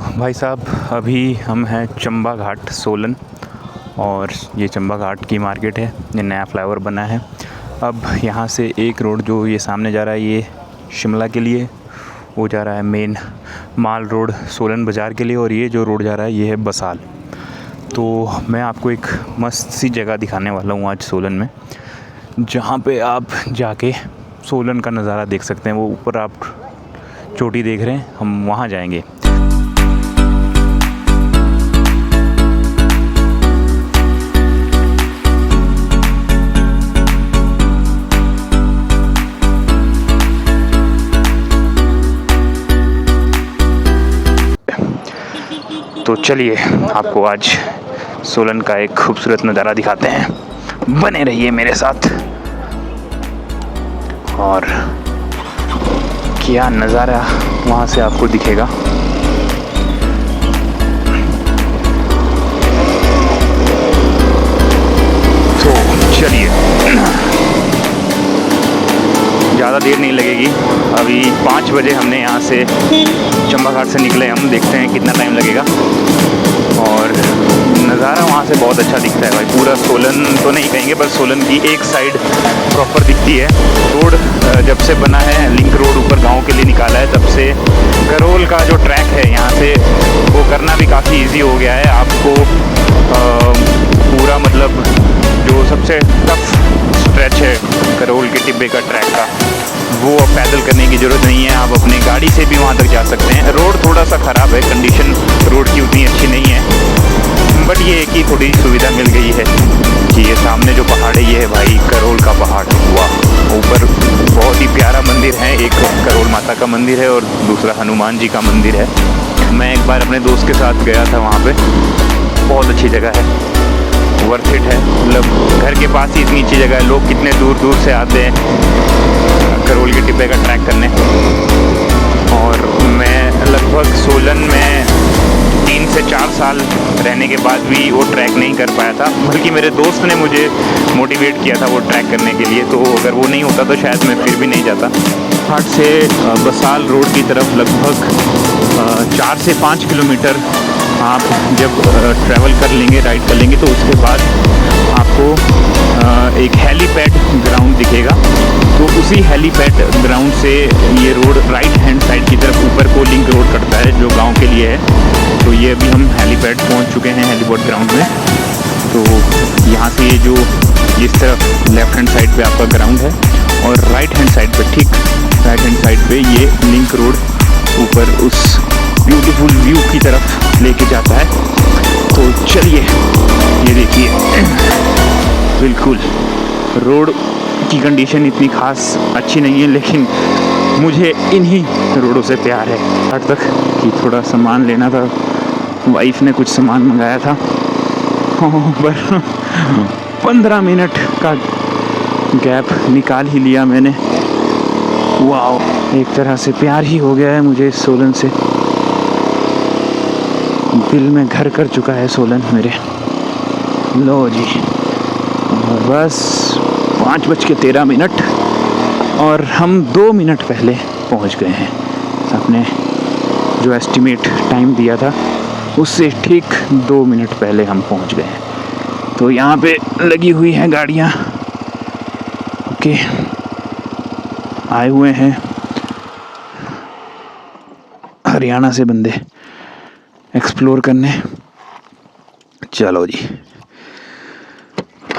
भाई साहब, अभी हम हैं चंबा घाट सोलन, और ये चंबा घाट की मार्केट है। ये नया फ्लाईओवर बना है। अब यहाँ से एक रोड जो ये सामने जा रहा है ये शिमला के लिए, वो जा रहा है मेन माल रोड सोलन बाज़ार के लिए, और ये जो रोड जा रहा है ये है बसाल। तो मैं आपको एक मस्त सी जगह दिखाने वाला हूँ आज सोलन में, जहाँ पे आप जाके सोलन का नज़ारा देख सकते हैं। वो ऊपर आप चोटी देख रहे हैं, हम वहाँ जाएंगे। तो चलिए आपको आज सोलन का एक खूबसूरत नज़ारा दिखाते हैं। बने रहिए मेरे साथ। और क्या नज़ारा वहाँ से आपको दिखेगा। तो चलिए, ज़्यादा देर नहीं लगेगी। अभी 5 बजे हमने यहाँ से चंबा घाट से निकले। हम देखते हैं कितना टाइम लगेगा। और नज़ारा वहाँ से बहुत अच्छा दिखता है भाई। पूरा सोलन तो नहीं कहेंगे, बस सोलन की एक साइड प्रॉपर दिखती है। रोड जब से बना है, लिंक रोड ऊपर गांव के लिए निकाला है, तब से करोल का जो ट्रैक है यहाँ से वो करना भी काफ़ी इजी हो गया है। आपको पूरा मतलब जो सबसे टफ स्ट्रेच है करोल के टिब्बे का ट्रैक का, वो अब पैदल करने की ज़रूरत नहीं है। आप अपनी गाड़ी से भी वहाँ तक जा सकते हैं। रोड थोड़ा सा ख़राब है, कंडीशन रोड की उतनी अच्छी नहीं है, बट ये है कि थोड़ी सुविधा मिल गई है कि ये सामने जो पहाड़ है ये है भाई करोल का पहाड़। वाह, ऊपर बहुत ही प्यारा मंदिर है। एक करोल माता का मंदिर है और दूसरा हनुमान जी का मंदिर है। मैं एक बार अपने दोस्त के साथ गया था वहाँ पे। बहुत अच्छी जगह है, वर्थ इट है। मतलब घर के पास ही इतनी अच्छी जगह है। लोग कितने दूर दूर से आते हैं करोल के टिब्बे का ट्रैक करने। और मैं लगभग सोलन में 3 से 4 साल रहने के बाद भी वो ट्रैक नहीं कर पाया था, बल्कि मेरे दोस्त ने मुझे मोटिवेट किया था वो ट्रैक करने के लिए। तो अगर वो नहीं होता तो शायद मैं फिर भी नहीं जाता। घाट से बसाल रोड की तरफ लगभग 4 से 5 किलोमीटर आप जब ट्रैवल कर लेंगे, राइड कर लेंगे, तो उसके बाद आपको एक हेलीपैड ग्राउंड दिखेगा। तो उसी हेलीपैड ग्राउंड से ये रोड राइट हैंड साइड की तरफ ऊपर को लिंक रोड कटता है, जो गांव के लिए है। तो ये अभी हम हेलीपैड पहुंच चुके हैं, हेलीपैड ग्राउंड में। तो यहाँ से ये जो इस तरफ लेफ्ट हैंड साइड पे आपका ग्राउंड है, और राइट हैंड साइड पे, ठीक राइट हैंड साइड पे ये लिंक रोड ऊपर उस ब्यूटीफुल व्यू की तरफ लेके जाता है। तो चलिए, ये देखिए, बिल्कुल रोड की कंडीशन इतनी खास अच्छी नहीं है, लेकिन मुझे इन्हीं रोडों से प्यार है। घाट तक कि थोड़ा सामान लेना था, वाइफ ने कुछ सामान मंगाया था, पर 15 मिनट का गैप निकाल ही लिया मैंने। वाह, एक तरह से प्यार ही हो गया है मुझे इस सोलन से। दिल में घर कर चुका है सोलन मेरे। लो जी, बस 5:13 और हम 2 मिनट पहले पहुंच गए हैं। आपने जो एस्टिमेट टाइम दिया था उससे ठीक 2 मिनट पहले हम पहुंच गए हैं। तो यहाँ पे लगी हुई हैं गाड़ियाँ। ओके, आए हुए हैं हरियाणा से बंदे एक्सप्लोर करने। चलो जी,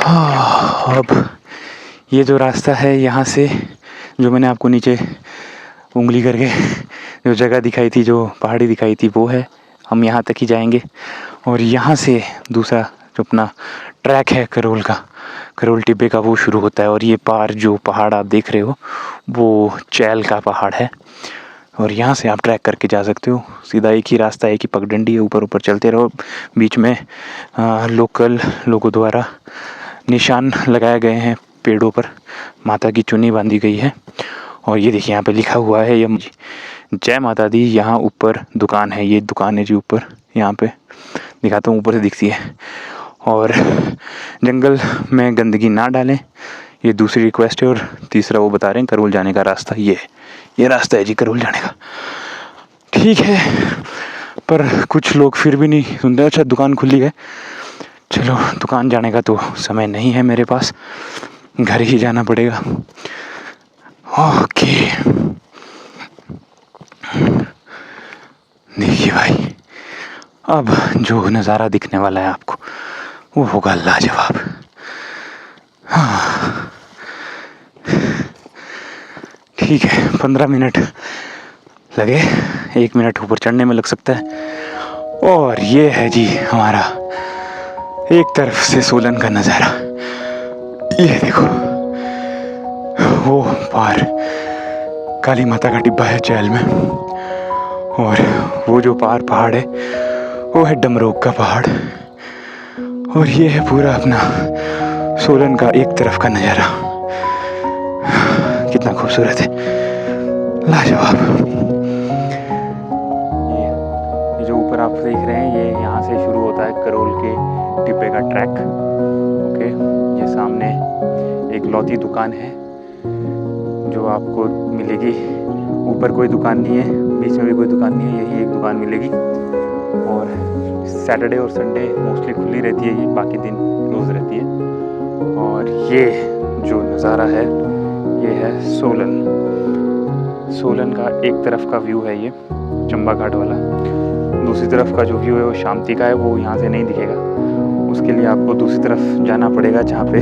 अब ये जो रास्ता है यहाँ से, जो मैंने आपको नीचे उंगली करके जो जगह दिखाई थी, जो पहाड़ी दिखाई थी, वो है। हम यहाँ तक ही जाएंगे, और यहाँ से दूसरा जो अपना ट्रैक है करोल का, करोल टिब्बे का, वो शुरू होता है। और ये पार जो पहाड़ आप देख रहे हो वो चैल का पहाड़ है, और यहाँ से आप ट्रैक करके जा सकते हो। सीधा एक ही रास्ता है कि पगडंडी है, ऊपर ऊपर चलते रहो। बीच में लोकल लोगों द्वारा निशान लगाए गए हैं पेड़ों पर, माता की चुन्नी बांधी गई है। और ये देखिए यहाँ पे लिखा हुआ है, ये जय माता दी। यहाँ ऊपर दुकान है, ये दुकान है जी ऊपर, यहाँ पे दिखाता हूँ, ऊपर से दिखती है। और जंगल में गंदगी ना डालें, ये दूसरी रिक्वेस्ट है। और तीसरा वो बता रहे हैं करोल जाने का रास्ता ये रास्ता है जी, करोल जाने का। ठीक है, पर कुछ लोग फिर भी नहीं सुनते। अच्छा दुकान खुली है, चलो दुकान जाने का तो समय नहीं है मेरे पास, घर ही जाना पड़ेगा। ओके देखिए भाई, अब जो नज़ारा दिखने वाला है आपको वो होगा लाजवाब। हाँ ठीक है, 15 मिनट लगे, 1 मिनट ऊपर चढ़ने में लग सकता है। और ये है जी हमारा एक तरफ से सोलन का नज़ारा। ये देखो वो पार काली माता का टिब्बा है चैल में, और वो जो पार पहाड़ है वो है डमरोग का पहाड़, और ये है पूरा अपना सोलन का एक तरफ का नज़ारा। कितना खूबसूरत है, लाजवाब। ये जो ऊपर आप देख रहे हैं, ये यहाँ से शुरू होता है करोल के टिब्बे का ट्रैक। ओके, ये सामने एक लौती दुकान है जो आपको मिलेगी। ऊपर कोई दुकान नहीं है, बीच में भी कोई दुकान नहीं है, यही एक दुकान मिलेगी। और सैटरडे और संडे मोस्टली खुली रहती है, ये बाकी दिन क्लोज रहती है। और ये जो नज़ारा है ये है सोलन का एक तरफ का व्यू है ये चंबा घाट वाला। दूसरी तरफ का जो व्यू है वो शामती का है, वो यहाँ से नहीं दिखेगा। उसके लिए आपको दूसरी तरफ जाना पड़ेगा जहाँ पे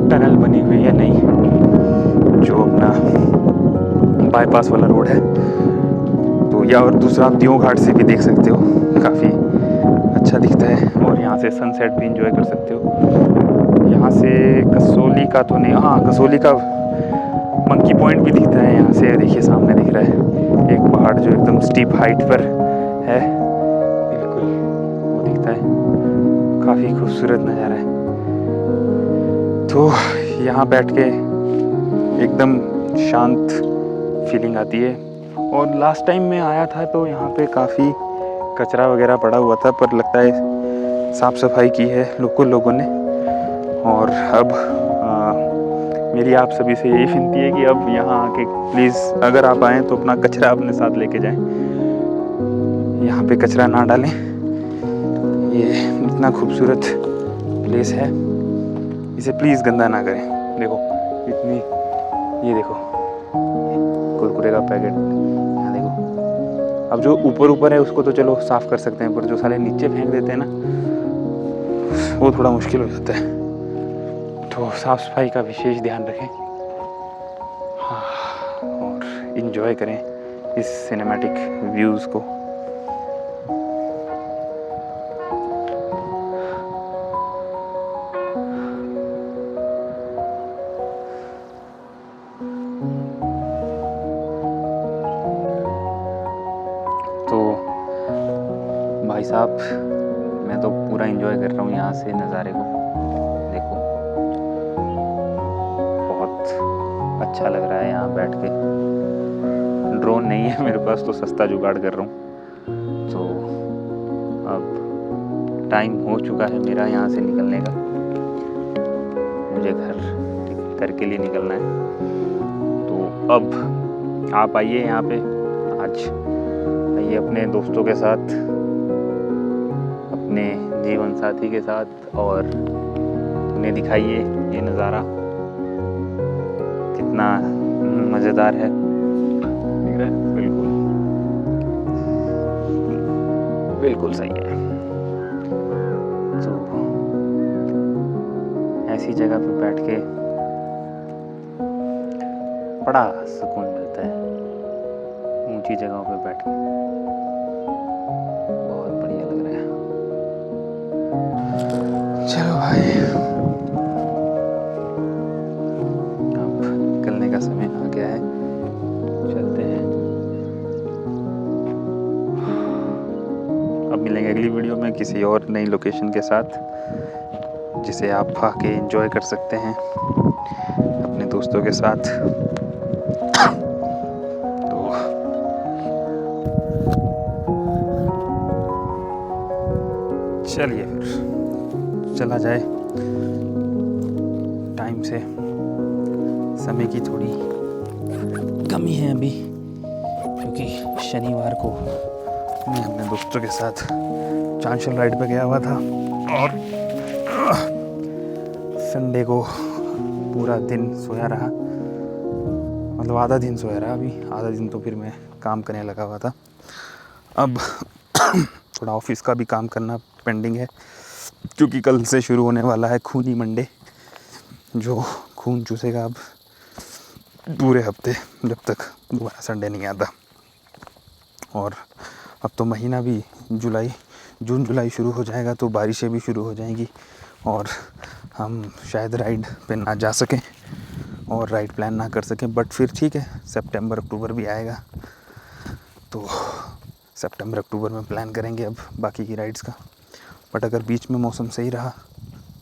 टनल बनी हुई है नई, जो अपना बाईपास वाला रोड है। तो या और दूसरा आप दियों घाट से भी देख सकते हो, काफ़ी अच्छा दिखता है। और यहाँ से सनसेट भी इंजॉय कर सकते हो। यहाँ से कसोली का तो नहीं, हाँ कसोली का मंकी पॉइंट भी दिखता है यहाँ से। देखिए सामने दिख रहा है एक पहाड़ जो एकदम स्टीप हाइट पर है, बिल्कुल वो दिखता है। काफ़ी खूबसूरत नज़ारा है। तो यहाँ बैठ के एकदम शांत फीलिंग आती है। और लास्ट टाइम मैं आया था तो यहाँ पे काफ़ी कचरा वगैरह पड़ा हुआ था, पर लगता है साफ़ सफाई की है लोगों ने। और अब मेरी आप सभी से यही विनती है कि अब यहाँ आके प्लीज़ अगर आप आएँ तो अपना कचरा अपने साथ लेके जाएं, यहाँ पे कचरा ना डालें। ये इतना खूबसूरत प्लेस है, इसे प्लीज़ गंदा ना करें। देखो इतनी, ये देखो कुरकुरे का पैकेट, यहाँ देखो। अब जो ऊपर है उसको तो चलो साफ़ कर सकते हैं, पर जो साले नीचे फेंक देते हैं ना, वो थोड़ा मुश्किल हो जाता है। तो साफ़ सफाई का विशेष ध्यान रखें। हाँ, और इन्जॉय करें इस सिनेमैटिक व्यूज़ को। तो भाई साहब मैं तो पूरा एंजॉय कर रहा हूँ यहाँ से नज़ारे को। देखो बहुत अच्छा लग रहा है यहाँ बैठ के। ड्रोन नहीं है मेरे पास तो सस्ता जुगाड़ कर रहा हूँ। तो अब टाइम हो चुका है मेरा यहाँ से निकलने का, मुझे घर के लिए निकलना है। तो अब आप आइए यहाँ पे, आज आइए अपने दोस्तों के साथ, अपने जीवन साथी के साथ, और उन्हें दिखाइए ये नज़ारा कितना मज़ेदार है। दिख रहा है? बिल्कुल सही है। तो ऐसी जगह पे बैठ के बड़ा सुकून मिलता है, ऊंची जगहों पे बैठ के बहुत बढ़िया लग रहा है। चलो भाई अब निकलने का समय आ गया है, चलते हैं। अब मिलेंगे अगली वीडियो में किसी और नई लोकेशन के साथ, जिसे आप आके एंजॉय कर सकते हैं अपने दोस्तों के साथ। तो चलिए फिर चला जाए, टाइम से समय की थोड़ी कमी है अभी, क्योंकि शनिवार को मैं अपने दोस्तों के साथ चांशल राइड पे गया हुआ था और संडे को पूरा दिन सोया रहा, मतलब आधा दिन सोया रहा, अभी आधा दिन तो फिर मैं काम करने लगा हुआ था। अब थोड़ा ऑफिस का भी काम करना पेंडिंग है, क्योंकि कल से शुरू होने वाला है खूनी मंडे, जो खून चूसेगा अब पूरे हफ्ते जब तक दोबारा संडे नहीं आता। और अब तो महीना भी जून जुलाई शुरू हो जाएगा, तो बारिशें भी शुरू हो जाएंगी और हम शायद राइड पे ना जा सकें और राइड प्लान ना कर सकें। बट फिर ठीक है, सितंबर अक्टूबर भी आएगा, तो सितंबर अक्टूबर में प्लान करेंगे अब बाकी की राइड्स का। बट अगर बीच में मौसम सही रहा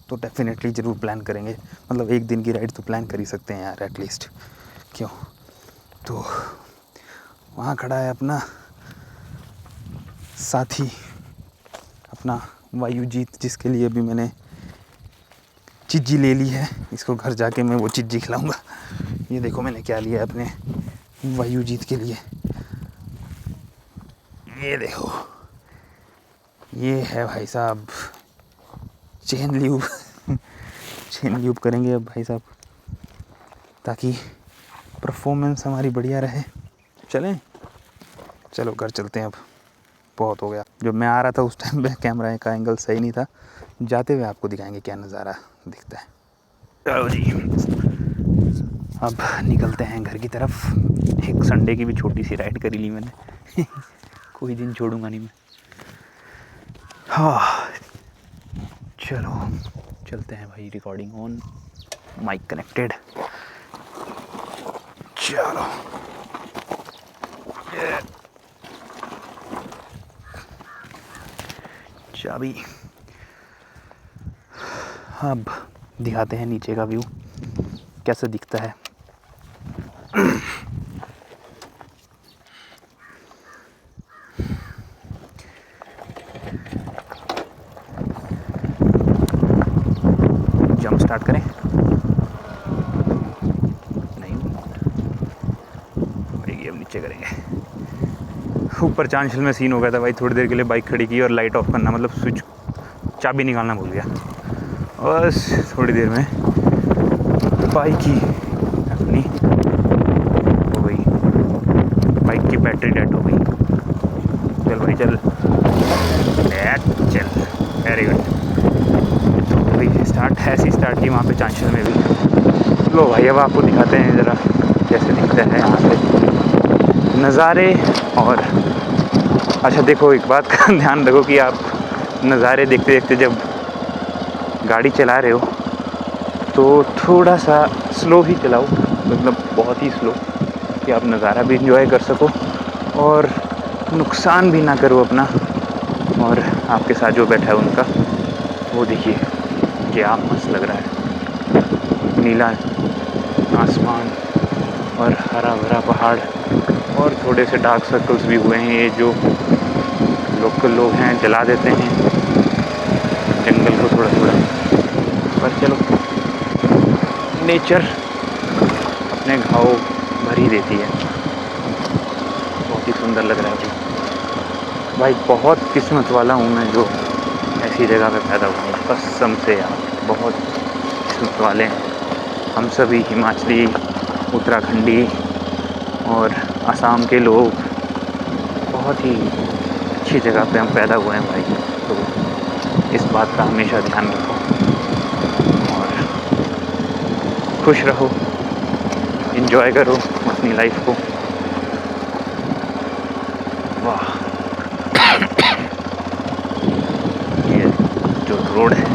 तो डेफिनेटली ज़रूर प्लान करेंगे, मतलब एक दिन की राइड तो प्लान कर ही सकते हैं यार एटलीस्ट, क्यों। तो वहाँ खड़ा है अपना साथी, अपना वायुजीत, जिसके लिए भी मैंने चिज्जी ले ली है। इसको घर जाके मैं वो चिज्जी खिलाऊंगा। ये देखो मैंने क्या लिया अपने वायुजीत के लिए, ये देखो, ये है भाई साहब चेन ल्यूब करेंगे अब भाई साहब, ताकि परफॉर्मेंस हमारी बढ़िया रहे। चलो घर चलते हैं, अब बहुत हो गया। जब मैं आ रहा था उस टाइम पे कैमरा का एंगल सही नहीं था, जाते हुए आपको दिखाएंगे क्या नज़ारा दिखता है। चलो जी, अब निकलते हैं घर की तरफ। एक संडे की भी छोटी सी राइड करी ली मैंने कोई दिन छोड़ूंगा नहीं मैं। हाँ चलो चलते हैं भाई, रिकॉर्डिंग ऑन, माइक कनेक्टेड। चलो चाबी। अब दिखाते हैं नीचे का व्यू कैसा दिखता है। जंप स्टार्ट करें? नहीं भाई, अब नीचे करेंगे। ऊपर चांशल में सीन हो गया था भाई, थोड़ी देर के लिए बाइक खड़ी की और लाइट ऑफ करना, मतलब स्विच चाबी निकालना भूल गया। बस थोड़ी देर में बाइक की अपनी हो गई, बाइक की बैटरी डेड हो गई। चल भाई चल, वेरी गुड भाई। स्टार्ट ऐसी स्टार्ट की वहाँ पे चांशल में भी। लो भाई, अब आपको दिखाते हैं ज़रा कैसे दिखता है यहाँ से नज़ारे। और अच्छा देखो, एक बात का ध्यान रखो कि आप नज़ारे देखते देखते जब गाड़ी चला रहे हो तो थोड़ा सा स्लो ही चलाओ, मतलब बहुत ही स्लो, कि आप नज़ारा भी एंजॉय कर सको और नुकसान भी ना करो अपना। और आपके साथ जो बैठा है उनका, वो देखिए क्या मस्त लग रहा है, नीला आसमान और हरा भरा पहाड़, और थोड़े से डार्क सर्कल्स भी हुए हैं। ये जो लोकल लोग हैं जला देते हैं जंगल को थोड़ा थोड़ा, पर चलो नेचर अपने घाव भर ही देती है। बहुत ही सुंदर लग रहा है भाई। बहुत किस्मत वाला हूँ मैं जो ऐसी जगह पे पैदा हुआ हूँ, कसम से यार, बहुत किस्मत वाले हैं हम सभी हिमाचली, उत्तराखंडी और असम के लोग। बहुत ही अच्छी जगह पे हम पैदा हुए हैं भाई, तो इस बात का हमेशा ध्यान रखो और खुश रहो, एंजॉय करो अपनी लाइफ को। वाह, ये जो रोड है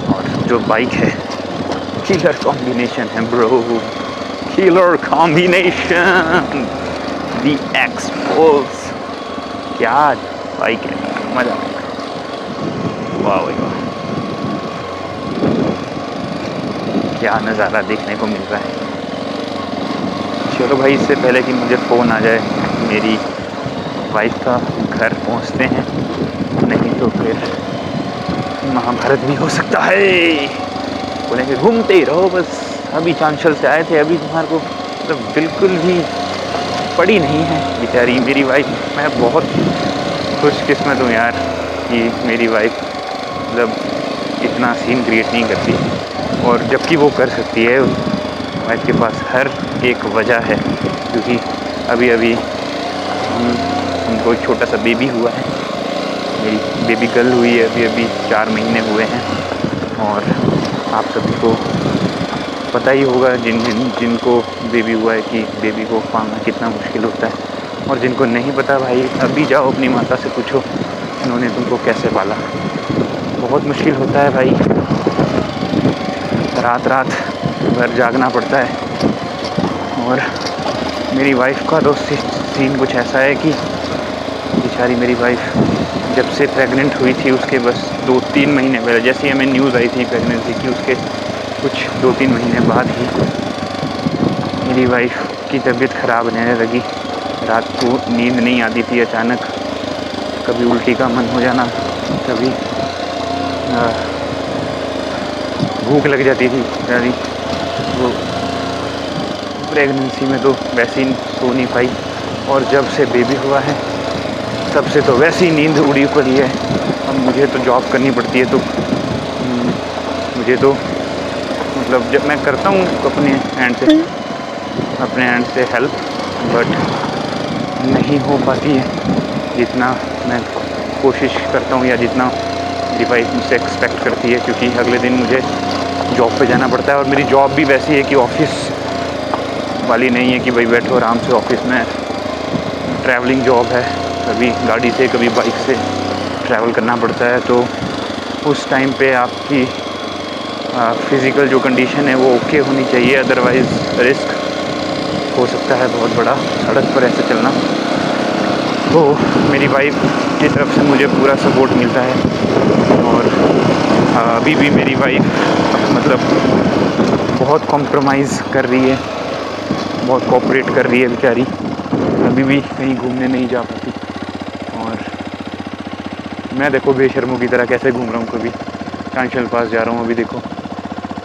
और जो बाइक है, किलर कॉम्बिनेशन है ब्रो, किलर कॉम्बिनेशन। दी एक्सपोज, क्या बाइक है, मजा आएगा। वाह भाई वाह, क्या नज़ारा देखने को मिल रहा है। चलो भाई, इससे पहले कि मुझे फ़ोन आ जाए मेरी वाइफ का, घर पहुंचते हैं, नहीं तो फिर महाभारत भी हो सकता है। बोलेंगे घूमते ही रहो बस, अभी चांशल से आए थे, अभी तुम्हारे को मतलब बिल्कुल भी पड़ी नहीं है बेचारी मेरी वाइफ। मैं बहुत खुशकिस्मत हूँ यार कि मेरी वाइफ मतलब इतना सीन क्रिएट नहीं करती, और जबकि वो कर सकती है, वाइफ के पास हर एक वजह है। क्योंकि अभी अभी उनको एक छोटा सा बेबी हुआ है, मेरी बेबी गर्ल हुई है, अभी अभी 4 महीने हुए हैं। और आप सभी को पता ही होगा जिनको बेबी हुआ है कि बेबी को पालना कितना मुश्किल होता है। और जिनको नहीं पता भाई, अभी जाओ अपनी माता से पूछो उन्होंने तुमको कैसे पाला। बहुत मुश्किल होता है भाई, रात रात भर जागना पड़ता है। और मेरी वाइफ का तो सीन कुछ ऐसा है कि बेचारी मेरी वाइफ जब से प्रेग्नेंट हुई थी उसके बस 2-3 महीने पहले, जैसे हमें न्यूज़ आई थी प्रेगनेंसी की, उसके कुछ 2-3 महीने बाद ही मेरी वाइफ की तबीयत ख़राब रहने लगी। रात को नींद नहीं आती थी, अचानक कभी उल्टी का मन हो जाना, कभी भूख लग जाती थी यानी। वो प्रेगनेंसी में तो वैसे ही सो नहीं पाई, और जब से बेबी हुआ है तब से तो वैसे ही नींद उड़ी पड़ी है। अब मुझे तो जॉब करनी पड़ती है, तो मुझे तो मतलब जब मैं करता हूँ अपने हैंड से हेल्प, बट नहीं हो पाती है जितना मैं कोशिश करता हूँ या जितना मेरी वाइफ मुझसे एक्सपेक्ट करती है। क्योंकि अगले दिन मुझे जॉब पे जाना पड़ता है, और मेरी जॉब भी वैसी है कि ऑफिस वाली नहीं है कि भाई बैठो आराम से ऑफिस में। ट्रैवलिंग जॉब है, कभी गाड़ी से कभी बाइक से ट्रैवल करना पड़ता है। तो उस टाइम पे आपकी फ़िज़िकल जो कंडीशन है वो ओके होनी चाहिए, अदरवाइज़ रिस्क हो सकता है बहुत बड़ा सड़क पर ऐसे चलना। तो मेरी वाइफ की तरफ से मुझे पूरा सपोर्ट मिलता है, और अभी भी मेरी वाइफ मतलब बहुत कॉम्प्रोमाइज़ कर रही है, बहुत कोऑपरेट कर रही है बेचारी, अभी भी कहीं घूमने नहीं जा पाती। और मैं देखो बेशर्मों की तरह कैसे घूम रहा हूँ, कभी कांचल पास जा रहा हूँ अभी देखो।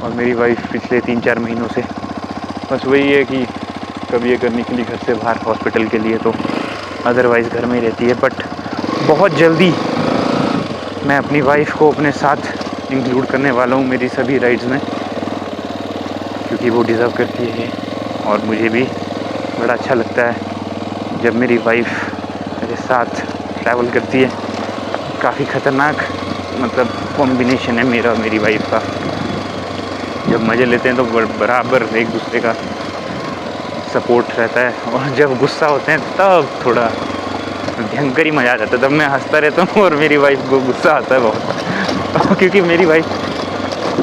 और मेरी वाइफ पिछले 3-4 महीनों से बस वही है कि कभी अगर निकली घर से बाहर हॉस्पिटल के लिए तो अदरवाइज़ घर में ही रहती है। बट बहुत जल्दी मैं अपनी वाइफ को अपने साथ इंक्लूड करने वाला हूँ मेरी सभी राइड्स में, क्योंकि वो डिज़र्व करती है। और मुझे भी बड़ा अच्छा लगता है जब मेरी वाइफ मेरे साथ ट्रैवल करती है। काफ़ी ख़तरनाक मतलब कॉम्बिनेशन है मेरा और मेरी वाइफ का। जब मज़े लेते हैं तो बराबर एक दूसरे का सपोर्ट रहता है, और जब गुस्सा होते हैं तब थोड़ा भयंकर ही मज़ा आ जाता है। तब मैं हंसता रहता हूँ और मेरी वाइफ को गुस्सा आता है बहुत क्योंकि मेरी वाइफ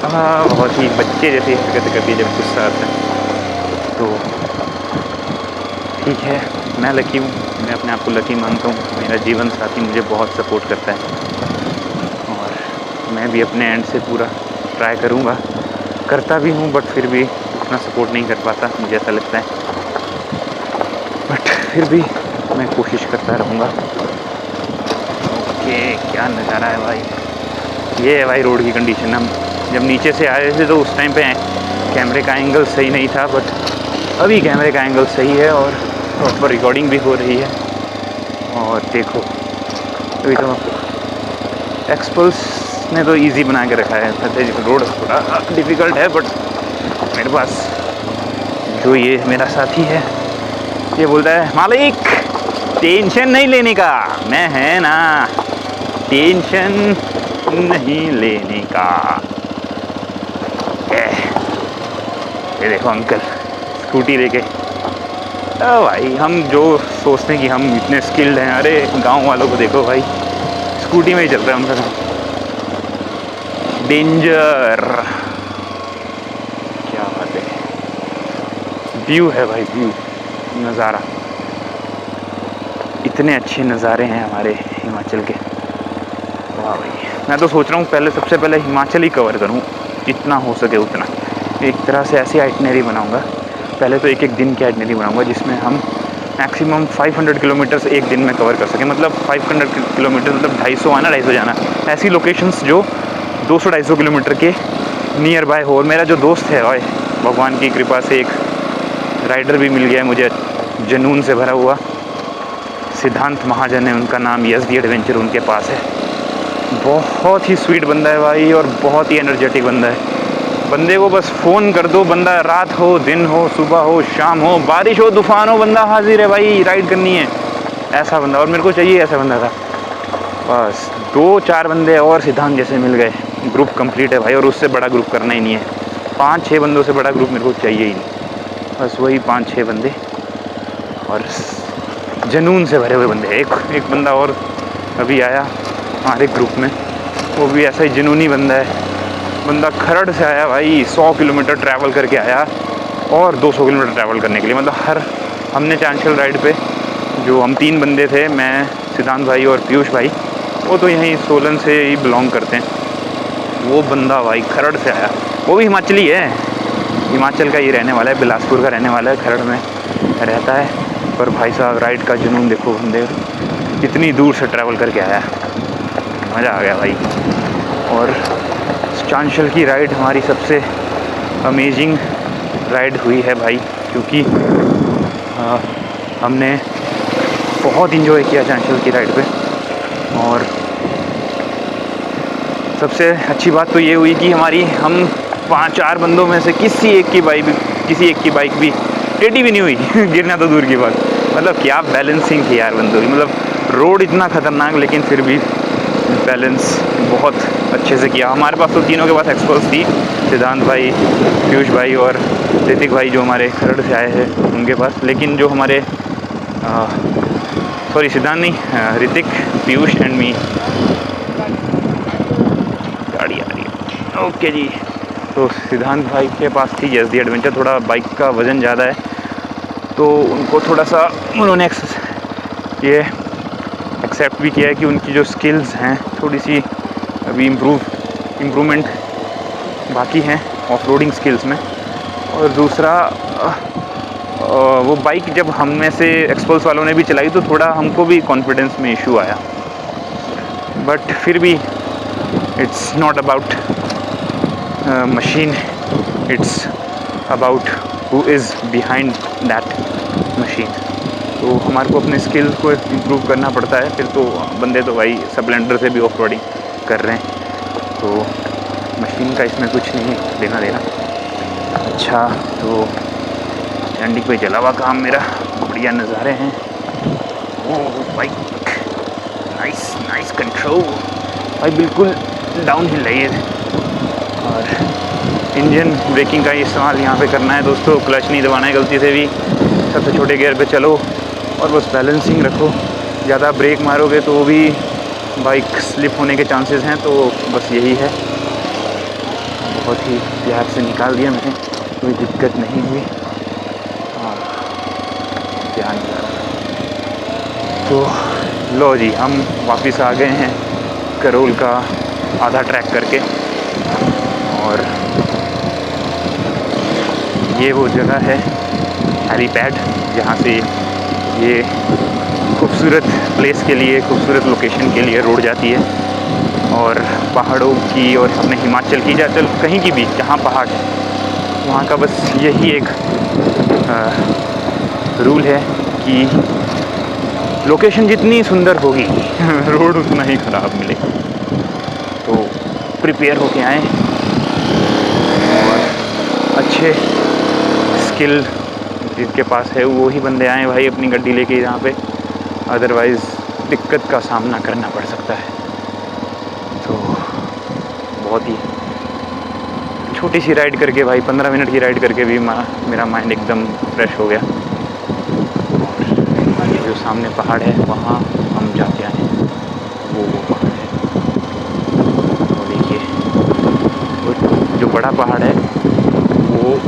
बहुत ही बच्चे जैसी हरकतें करती है जब गुस्सा आता है। तो ठीक है, मैं लकी हूँ, मैं अपने आप को लकी मानता हूँ। मेरा जीवन साथी मुझे बहुत सपोर्ट करता है, और मैं भी अपने एंड से पूरा ट्राई करूँगा, करता भी हूँ, बट फिर भी उतना सपोर्ट नहीं कर पाता, मुझे ऐसा लगता है। बट फिर भी मैं कोशिश करता रहूँगा। ओके, क्या नज़ारा है भाई। ये है भाई रोड की कंडीशन। हम जब नीचे से आए थे तो उस टाइम पे कैमरे का एंगल सही नहीं था, बट अभी कैमरे का एंगल सही है और प्रॉपर रिकॉर्डिंग भी हो रही है। और देखो अभी तो एक्सपल्स ने तो इजी बना के रखा है। रोड थोड़ा डिफ़िकल्ट है, बट मेरे पास जो ये मेरा साथी है ये बोलता है मालिक टेंशन नहीं लेने का, मैं है ना, टेंशन नहीं लेने का। ये देखो अंकल स्कूटी लेके। भाई हम जो सोचते हैं कि हम इतने स्किल्ड हैं, अरे गांव वालों को देखो भाई, स्कूटी में ही चल रहा है उनका काम। डेंजर, क्या बात है। व्यू है भाई, व्यू, नज़ारा, इतने अच्छे नज़ारे हैं हमारे हिमाचल के। वाह भाई, मैं तो सोच रहा हूँ पहले सबसे पहले हिमाचल ही कवर करूँ जितना हो सके उतना। एक तरह से ऐसी आइटनरी बनाऊँगा, पहले तो एक दिन की आइटनरी बनाऊँगा जिसमें हम मैक्सिमम 500 किलोमीटर्स एक दिन में कवर कर सकें। मतलब 500 किलोमीटर मतलब 250 आना 250 जाना, ऐसी लोकेशंस जो 200-250 किलोमीटर के नियर बाय हो। और मेरा जो दोस्त है भाई, भगवान की कृपा से एक राइडर भी मिल गया है मुझे, जुनून से भरा हुआ, सिद्धांत महाजन है उनका नाम, यस दी एडवेंचर उनके पास है। बहुत ही स्वीट बंदा है भाई और बहुत ही एनर्जेटिक बंदा है। बंदे को बस फ़ोन कर दो, बंदा रात हो, दिन हो, सुबह हो, शाम हो, बारिश हो, तूफान हो, बंदा हाजिर है भाई, राइड करनी है। ऐसा बंदा, और मेरे को चाहिए ऐसा बंदा था। बस 2-4 बंदे और सिद्धांत जैसे मिल गए, ग्रुप कंप्लीट है भाई। और उससे बड़ा ग्रुप करना ही नहीं है, 5-6 बंदों से बड़ा ग्रुप मेरे को चाहिए ही नहीं। बस वही 5-6 बंदे और जुनून से भरे हुए बंदे। एक बंदा और अभी आया हमारे ग्रुप में, वो भी ऐसा ही जुनूनी बंदा है। बंदा खरड़ से आया भाई, 100 किलोमीटर ट्रैवल करके आया और 200 किलोमीटर ट्रैवल करने के लिए। मतलब हमने चांशल राइड पे जो हम 3 बंदे थे, मैं, सिद्धांत भाई और पीयूष भाई, वो तो यहीं सोलन से ही बिलोंग करते हैं। वो बंदा भाई खरड़ से आया, वो भी हिमाचली है, हिमाचल का ही रहने वाला है, बिलासपुर का रहने वाला है, खरड़ में रहता है। पर भाई साहब राइड का जुनून देखो, बंदे कितनी दूर से ट्रैवल करके आया, मज़ा आ गया भाई। और चांशल की राइड हमारी सबसे अमेजिंग राइड हुई है भाई, क्योंकि हमने बहुत इन्जॉय किया चांशल की राइड पे। और सबसे अच्छी बात तो ये हुई कि हम 5-4 बंदों में से किसी एक की बाइक भी टेढ़ी भी नहीं हुई गिरना तो दूर की बात। मतलब क्या बैलेंसिंग थी यार बंदों की, मतलब रोड इतना ख़तरनाक लेकिन फिर भी बैलेंस बहुत अच्छे से किया। हमारे पास तो तीनों के पास एक्सपर्ट्स थी, सिद्धांत भाई, पीयूष भाई और ऋतिक भाई जो हमारे खरड़ से आए हैं उनके पास। लेकिन जो हमारे सिद्धांत नहीं, ऋतिक, पीयूष एंड मी। गाड़ी आ रही है, ओके जी। तो सिद्धांत भाई के पास थी यस दी एडवेंचर, थोड़ा बाइक का वज़न ज़्यादा है तो उनको थोड़ा सा उन्होंने ये एक्सेप्ट भी किया है कि उनकी जो स्किल्स हैं थोड़ी सी अभी इम्प्रूवमेंट बाकी हैं ऑफ रोडिंग स्किल्स में। और दूसरा वो बाइक जब हम में से एक्सपल्स वालों ने भी चलाई तो थोड़ा हमको भी कॉन्फिडेंस में इशू आया। बट फिर भी it's not about machine, it's about who is behind that machine. तो हमारे को अपने स्किल्स को इम्प्रूव करना पड़ता है। फिर तो बंदे तो भाई स्प्लेंडर से भी ऑफ रोडिंग कर रहे हैं, तो मशीन का इसमें कुछ नहीं लेना देना। अच्छा, तो एंडिंग पे चला हुआ काम मेरा, बढ़िया नज़ारे हैं। ओह बाइक, नाइस कंट्रोल भाई, बिल्कुल डाउन हिल है ये। और इंजन ब्रेकिंग का इस्तेमाल यहाँ पे करना है दोस्तों, क्लच नहीं दबाना है गलती से भी। सबसे छोटे गियर पे चलो और बस बैलेंसिंग रखो। ज़्यादा ब्रेक मारोगे तो भी बाइक स्लिप होने के चांसेस हैं, तो बस यही है। बहुत ही प्यार से निकाल दिया मैंने, कोई दिक्कत नहीं हुई। ध्यान तो लो जी, हम वापस आ गए हैं करोल का आधा ट्रैक करके। और ये वो जगह है हेलीपैड, जहाँ से ये खूबसूरत प्लेस के लिए, खूबसूरत लोकेशन के लिए रोड जाती है। और पहाड़ों की और अपने हिमाचल की, या चल कहीं की भी जहाँ पहाड़ है वहाँ का बस यही एक रूल है कि लोकेशन जितनी सुंदर होगी रोड उतना ही ख़राब मिलेगा। तो प्रिपेयर होके आएँ और अच्छे स्किल जिसके पास है वो ही बंदे आएँ भाई अपनी गाड़ी लेके यहाँ पे, अदरवाइज़ दिक्कत का सामना करना पड़ सकता है। तो बहुत ही छोटी सी राइड करके भाई, 15 मिनट की राइड करके भी मेरा माइंड एकदम फ्रेश हो गया। और जो सामने पहाड़ है वहाँ हम जाके आए, वो पहाड़ है, वो देखिए, जो बड़ा पहाड़ है वो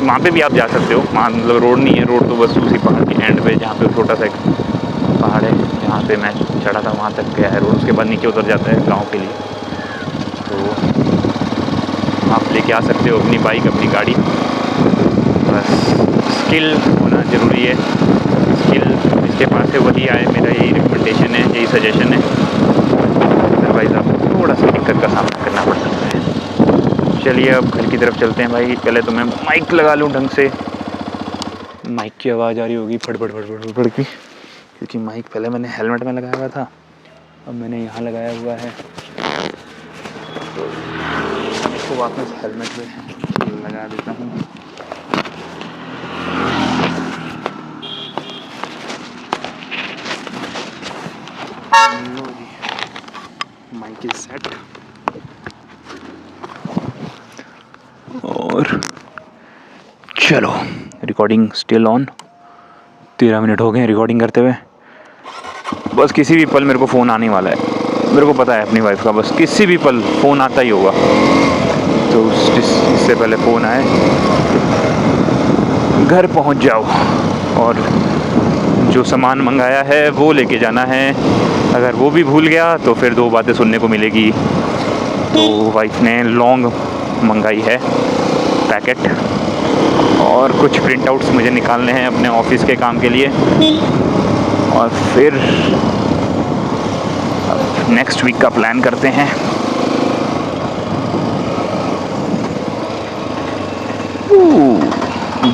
वहाँ पे भी आप जा सकते हो। वहाँ मतलब रोड नहीं है, रोड तो बस उसी पहाड़ के एंड पे, जहाँ पे छोटा सा एक पहाड़ है जहाँ पे मैं चढ़ा था वहाँ तक गया है रोड। उसके बाद नीचे उतर जाता है गाँव के लिए। तो आप लेके आ सकते हो अपनी बाइक, अपनी गाड़ी, बस स्किल होना ज़रूरी है। स्किल जिसके पास है वही आए, मेरा यही रिकमेंडेशन है, यही सजेशन है। अदरवाइज़ आपको थोड़ा सा दिक्कत का सामना करना पड़ सकता है। चलिए अब घर की तरफ चलते हैं भाई। पहले तो मैं माइक लगा लूँ ढंग से, माइक की आवाज़ आ रही होगी फड़ फड़ की, क्योंकि माइक पहले मैंने हेलमेट में लगाया हुआ था, अब मैंने यहाँ लगाया हुआ है, तो इसको वापस हेलमेट में लगा देता हूँ। लो जी, माइक इज सेट और चलो, रिकॉर्डिंग स्टिल ऑन। 13 मिनट हो गए रिकॉर्डिंग करते हुए। बस किसी भी पल मेरे को फ़ोन आने वाला है, मेरे को पता है अपनी वाइफ का, बस किसी भी पल फ़ोन आता ही होगा। तो इससे पहले फ़ोन आए, घर पहुंच जाओ और जो सामान मंगाया है वो लेके जाना है। अगर वो भी भूल गया तो फिर 2 बातें सुनने को मिलेगी। तो वाइफ ने लौंग मंगाई है पैकेट, और कुछ प्रिंट आउट्स मुझे निकालने हैं अपने ऑफिस के काम के लिए, और फिर नेक्स्ट वीक का प्लान करते हैं।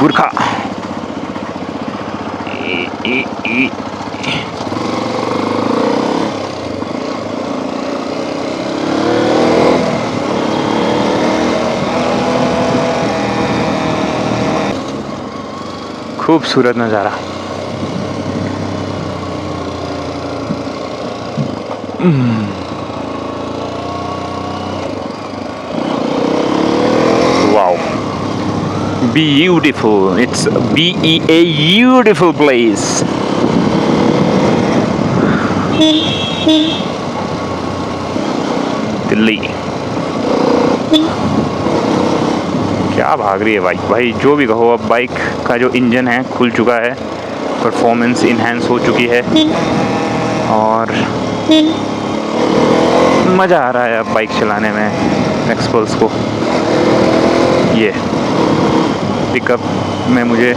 गुरखा खूबसूरत नज़ारा। Wow, beautiful. It's a beautiful place. Delhi क्या भाग रही है बाइक भाई, जो भी कहो। अब बाइक का जो इंजन है खुल चुका है, परफॉर्मेंस इन्हेंस हो चुकी है, और मज़ा आ रहा है अब बाइक चलाने में। एक्सपल्स को ये पिकअप में मुझे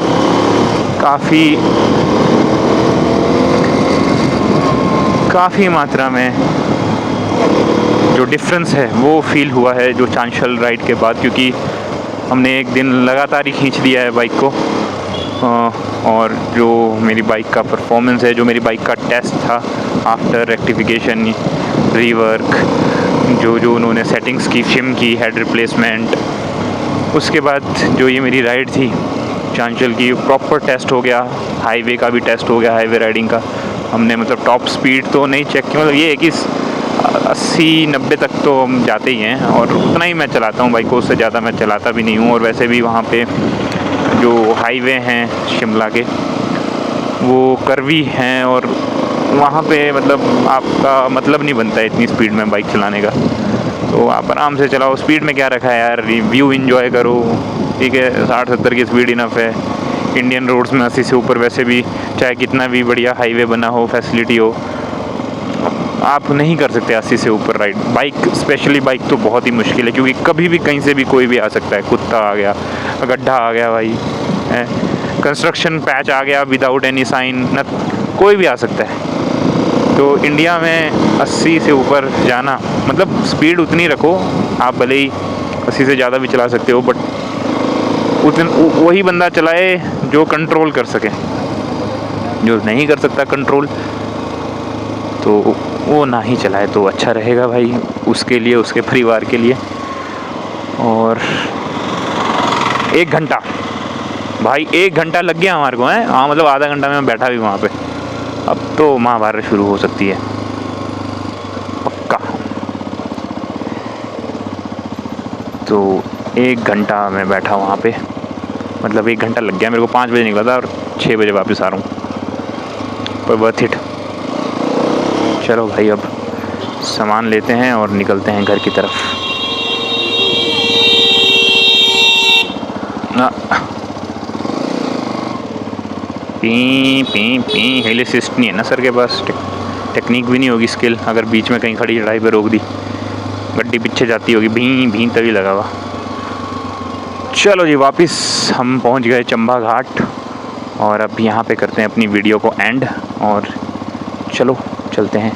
काफ़ी मात्रा में जो डिफरेंस है वो फील हुआ है जो चांशल राइड के बाद, क्योंकि हमने एक दिन लगातार ही खींच दिया है बाइक को। और जो मेरी बाइक का परफॉर्मेंस है, जो मेरी बाइक का टेस्ट था आफ्टर रेक्टिफिकेशन, रीवर्क, जो उन्होंने सेटिंग्स की, शिम की, हेड रिप्लेसमेंट, उसके बाद जो ये मेरी राइड थी चांचल की, प्रॉपर टेस्ट हो गया। हाईवे का भी टेस्ट हो गया, हाईवे राइडिंग का हमने मतलब टॉप स्पीड तो नहीं चेक की, मतलब ये है कि 80-90 तक तो हम जाते ही हैं, और उतना ही मैं चलाता हूँ बाइक को, उससे ज़्यादा मैं चलाता भी नहीं हूँ। और वैसे भी वहाँ पे जो हाईवे हैं शिमला के वो कर्वी हैं, और वहाँ पे मतलब आपका मतलब नहीं बनता है इतनी स्पीड में बाइक चलाने का। तो आप आराम से चलाओ, स्पीड में क्या रखा है यार, व्यू एंजॉय करो, ठीक है। 60-70 की स्पीड इनफ है। इंडियन रोड्स में 80 से ऊपर वैसे भी, चाहे कितना भी बढ़िया हाईवे बना हो, फैसिलिटी हो, आप नहीं कर सकते 80 से ऊपर राइड। बाइक, स्पेशली बाइक तो बहुत ही मुश्किल है, क्योंकि कभी भी कहीं से भी कोई भी आ सकता है। कुत्ता आ गया, गड्ढा आ गया भाई, कंस्ट्रक्शन पैच आ गया विदाउट एनी साइन, न कोई भी आ सकता है। तो इंडिया में 80 से ऊपर जाना मतलब स्पीड उतनी रखो, आप भले ही 80 से ज़्यादा भी चला सकते हो, बट वही बंदा चलाए जो कंट्रोल कर सके। जो नहीं कर सकता कंट्रोल, तो वो ना ही चलाए तो अच्छा रहेगा भाई, उसके लिए, उसके परिवार के लिए। और 1 घंटा भाई, 1 घंटा लग गया हमारे को, है हाँ, मतलब आधा घंटा में मैं बैठा भी वहाँ पे। अब तो महाभारत शुरू हो सकती है पक्का। तो 1 घंटा मैं बैठा वहाँ पे, मतलब 1 घंटा लग गया मेरे को। 5 बजे निकला था और 6 बजे वापस आ रहा हूँ, पर वर्थ इट। चलो भाई, अब सामान लेते हैं और निकलते हैं घर की तरफ। पी पी पी हिल असिस्ट नहीं है ना सर के पास, टेक्निक भी नहीं होगी, स्किल। अगर बीच में कहीं खड़ी चढ़ाई पे रोक दी, गड्डी पीछे जाती होगी, भी भी तभी लगा हुआ। चलो जी, वापस हम पहुंच गए चंबा घाट, और अब यहाँ पे करते हैं अपनी वीडियो को एंड, और चलो चलते हैं।